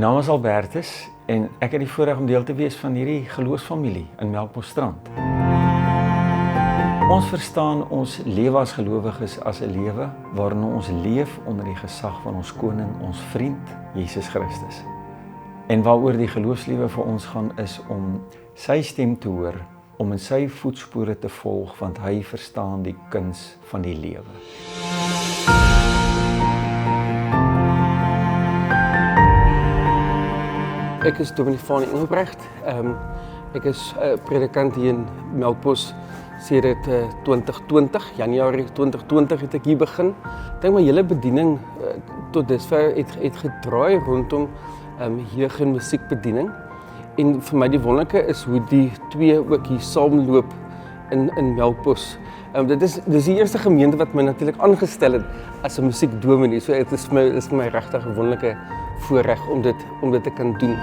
My naam is Albertus en ek het die voorreg om deel te wees van hierdie geloofsfamilie in Melkbosstrand. Ons verstaan ons lewe as gelowiges as 'n lewe waarin ons leef onder die gesag van ons koning, ons vriend, Jesus Christus. En waaroor die geloofslewe vir ons gaan is om sy stem te hoor, om in sy voetspore te volg, want hy verstaan die kuns van die lewe. Ek is Dominee van Engelbrecht. Ek is predikant hier in Melkbos sedert 2020, Januarie 2020 het ek hier begin. Ek dink my hele bediening tot dusver het gedraai rondom jeug- en musiekbediening. En vir my die wonderlike is hoe die twee ook hier saamloop in Melkbos. Dit is die eerste gemeente wat my natuurlik aangestel het as 'n musiekdominee. So dit is vir my regtig 'n wonderlike voorreg om dit te kan doen.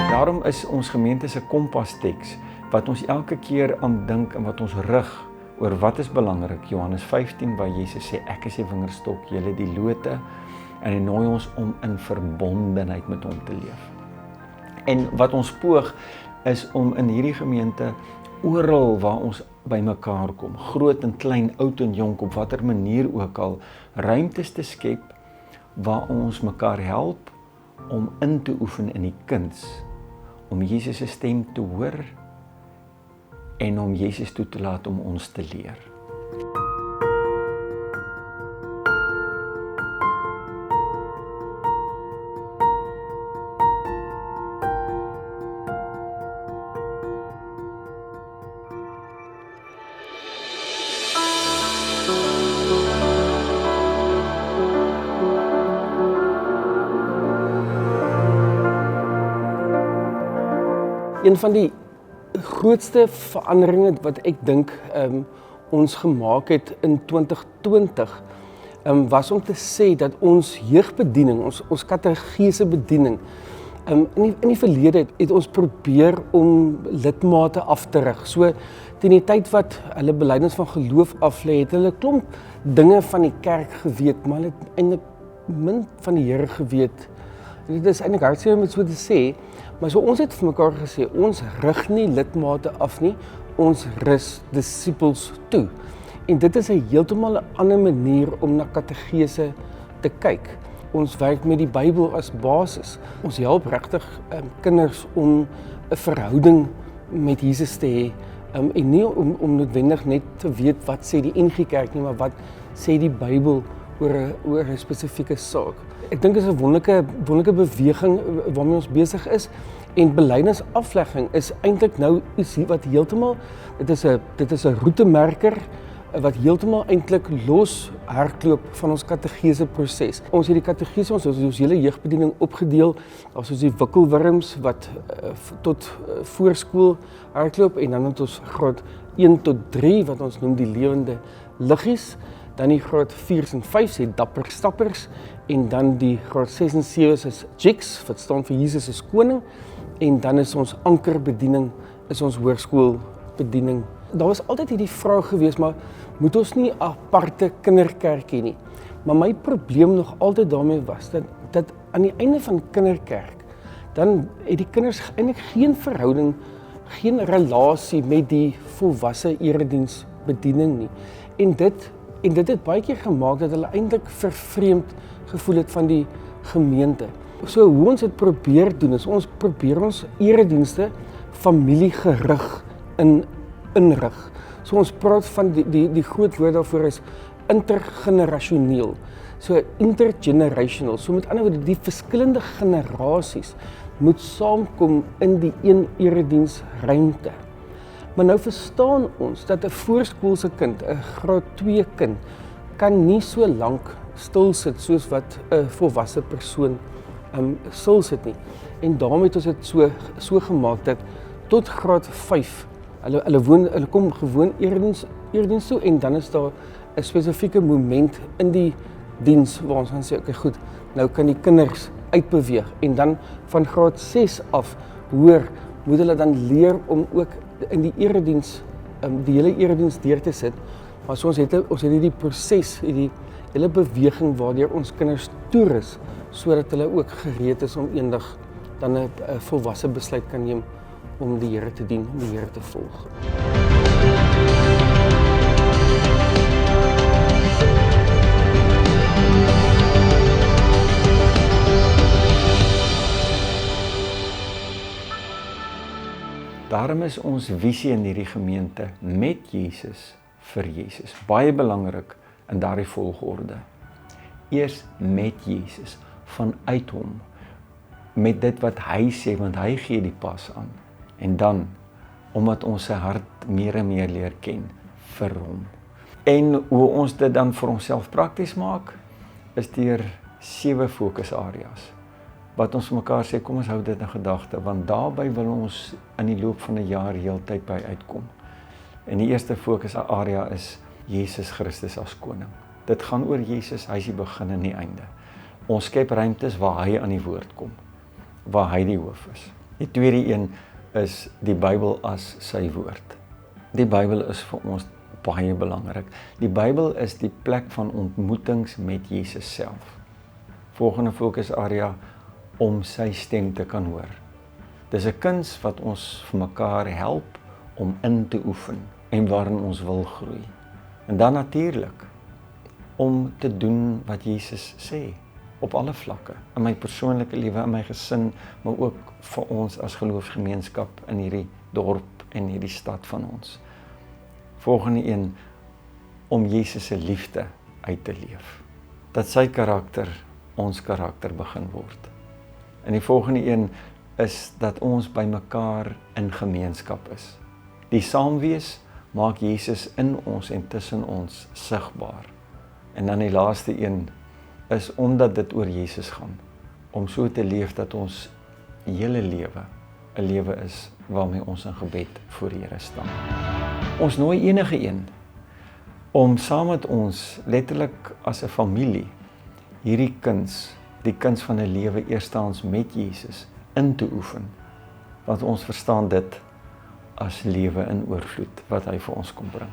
Daarom is ons gemeente se kompasteks wat ons elke keer aan dink en wat ons rig oor wat is belangrik. Johannes 15 waar Jesus sê ek is die wingerdstok, julle die lote, en hy nooi ons om in verbondenheid met hom te leef. En wat ons poog is om in hierdie gemeente oral waar ons by mekaar kom, groot en klein, oud en jonk, op watter manier ook al, ruimtes te skep waar ons mekaar help om in te oefen in die kuns, om Jesus se stem te hoor en om Jesus toe te laat om ons te leer. Een van die grootste veranderinge wat ek dink ons gemaak het in 2020 was om te sê dat ons jeugbediening, ons kategese bediening, in die verlede het ons probeer om lidmate af te rig. So teen die tyd wat hulle belydenis van geloof aflê, het hulle klomp dinge van die kerk geweet, maar hulle het eintlik min van die Here geweet. Dit is eintlik hartseer om dit so te sê, maar so ons het vir mekaar gesê, ons rig nie lidmate af nie, ons rus disippels toe. En dit is 'n heeltemal 'n ander manier om na kategese te kyk. Ons werk met die Bybel as basis. Ons help regtig kinders om 'n verhouding met Jesus te hê, en nie om noodwendig net te weet wat sê die NG Kerk nie, maar wat sê die Bybel oor 'n spesifieke saak. Ek dink dit is 'n wonderlike beweging waarmee ons besig is, en belydenisaflegging is eintlik nou iets wat heeltemal, dit is 'n roetemerker wat heeltemal eintlik los hardloop van ons kategese proses. Ons het die kategese, ons hele jeugbediening opgedeel, as ons die wikkelwurms wat tot voorskool hardloop, en dan het ons graad 1 tot 3 wat ons noem die lewende liggies. Dan die graad 4 en 5 sê dapper stappers, en dan die graad 6 en 7 is JICS, wat staan vir Jesus is koning, en dan is ons ankerbediening, is ons hoërskoolbediening. Daar was altyd hierdie vraag gewees, maar moet ons nie 'n aparte kinderkerk hê nie? Maar my probleem nog altyd daarmee was, dat aan die einde van kinderkerk, dan het die kinders eintlik geen verhouding, geen relasie met die volwasse erediensbediening nie. En dit het baie keer gemaak dat hulle eintlik vervreemd gevoel het van die gemeente. So hoe ons dit probeer doen, is ons probeer ons eredienste familiegerig inrig. So ons praat van die groot woord daarvoor is intergenerasioneel. So intergenerational. So met ander woorde, die verskillende generasies moet saamkom in die een erediensruimte. Maar nou verstaan ons dat 'n voorskoolse kind, 'n graad 2 kind, kan nie so lank stil sit soos wat 'n volwasse persoon stil sit nie. En daarom het ons dit so gemaak dat tot graad 5, hulle kom gewoon erediens toe, en dan is daar 'n spesifieke moment in die diens waar ons gaan sê, okay, goed, nou kan die kinders uitbeweeg, en dan van graad 6 af moet hulle dan leer om ook in die erediens, die hele erediens deur te sit, maar so ons het hierdie proses, hierdie hele beweging waardeur ons kinders toerus, sodat hulle ook gereed is om eendag dan 'n volwasse besluit kan neem om die Here te dien, om die Here te volg. Daarom is ons visie in hierdie gemeente met Jesus vir Jesus. Baie belangrik in daardie volgorde. Eers met Jesus, vanuit hom, met dit wat hy sê, want hy gee die pas aan. En dan, omdat ons sy hart meer en meer leer ken, vir hom. En hoe ons dit dan vir onsself prakties maak, is deur 7 fokusareas. Wat ons vir mekaar sê, kom ons hou dit in gedagte, want daarby wil ons in die loop van 'n jaar heeltyd by uitkom. En die eerste fokusarea is Jesus Christus as koning. Dit gaan oor Jesus, hy is die begin en die einde. Ons skep ruimtes waar hy aan die woord kom, waar hy die hoof is. Die tweede een is die Bybel as sy woord. Die Bybel is vir ons baie belangrik. Die Bybel is die plek van ontmoetings met Jesus self. Volgende fokusarea, om sy stem te kan hoor. Dis 'n kuns wat ons vir mekaar help om in te oefen en waarin ons wil groei. En dan natuurlik om te doen wat Jesus sê op alle vlakke, in my persoonlike lewe, in my gesin, maar ook vir ons as geloofsgemeenskap in hierdie dorp en hierdie stad van ons. Volgende een, om Jesus se liefde uit te leef. Dat sy karakter ons karakter begin word. En die volgende een is dat ons by mekaar in gemeenskap is. Die saamwees maak Jesus in ons en tussen ons sigbaar. En dan die laaste een is omdat dit oor Jesus gaan, om so te leef dat ons hele lewe 'n lewe is waarmee ons in gebed voor die Here staan. Ons nooi enige een om saam met ons, letterlik as 'n familie, hierdie kuns, die kuns van 'n lewe eerstens met Jesus in te oefen, want ons verstaan dit as lewe in oorvloed wat hy vir ons kom bring.